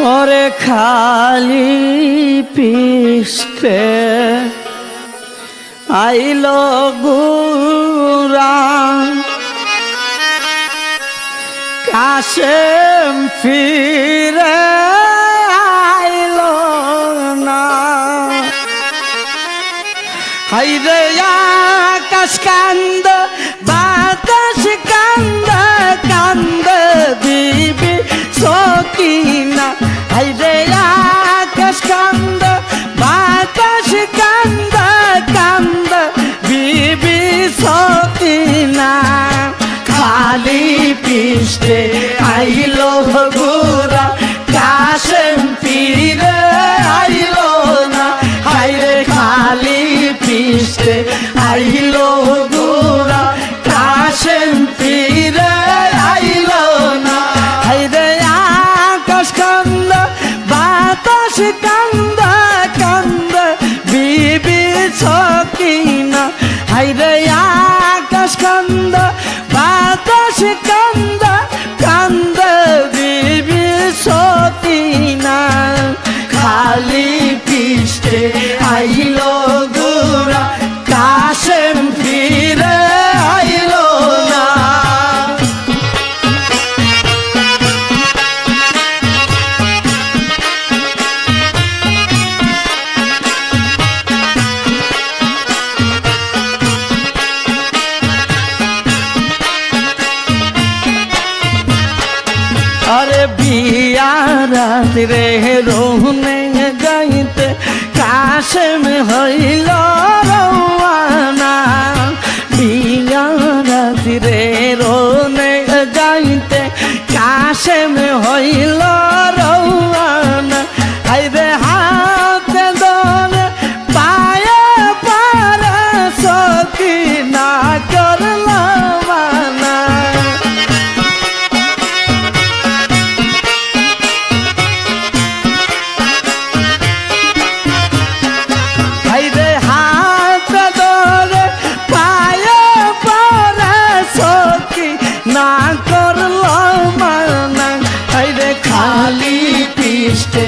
ওরে খালি পিষ্টে আইলো গুরা কাশেম ফিরে আইলো না। হাইরে আকাশ কান্দ বাতাস কান্দ কান্দ বিবি সকিনা। হাইরে আকাশ কান্দ বাতাস কান্দ কান্দ বিবি সকিনা। খালি পিষ্টে আইলো গুরা কাশেম ফিরে আইলো না। হাইরে খালি পিষ্টে আইলো গুরা কাশেম ফিরে আইলো না। হাইরে আকাশ কান্দ বাতাস কান্দ কান্দ বিবি সকিনা। হাইরে আকাশ কান্দ বাতাস কান্দ কান্দ বিবি সকিনা। খালি পিষ্টে আইলো গুরা কাশেম ফিরে আইলো না। अरे बियारात रे रोहने जाइते काशेम हईल रवाना। बियारात रे रोहने जाइते काशेम हईल रवाना। हायरे हाथ दोने पाये पारे सकीना करला माना। হাইরে হাত ধরে পায়ে পরে সখী না করল মানা। হাইরে খালি পিষ্টে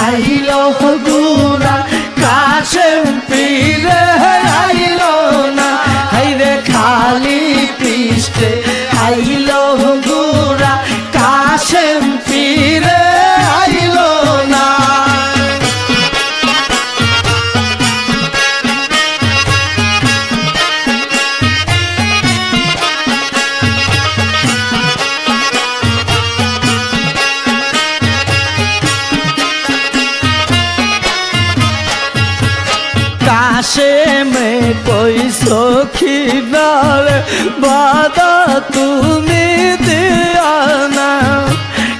আইলো গুরা কাশেম ফিরে আইলো না। হাইরে খালি পিষ্টে আইলো গুরা কাশেম ফিরে আইলো না। काशेम कोई सखी नार बादा तुमी दिया ना।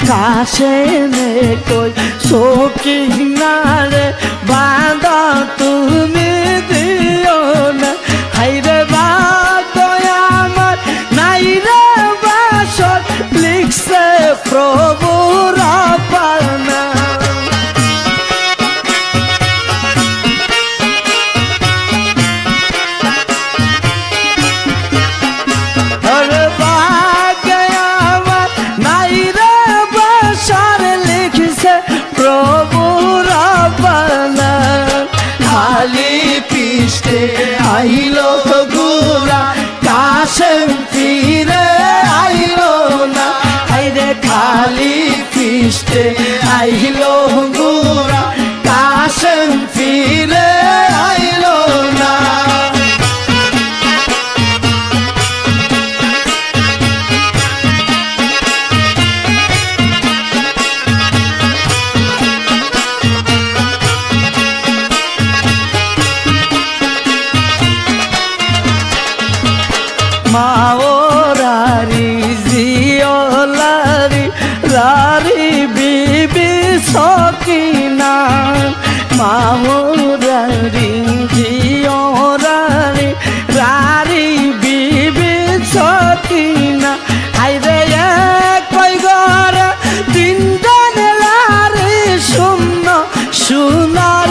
काशेम कोई सखी नार बादा तुमी दियो ना। हायरे बातो आमार नाइरे बासर लिखसे प्रभु रापाना। পিষ্টে আইলো গুরা কাশেম ফিরে আইলো না। হাইরে খালি পিষ্টে আইলো গুরা কাশেম ফিরে আইলো না। মাওরারি জিওলারি রারি বিবি সকিনা। মাওরারি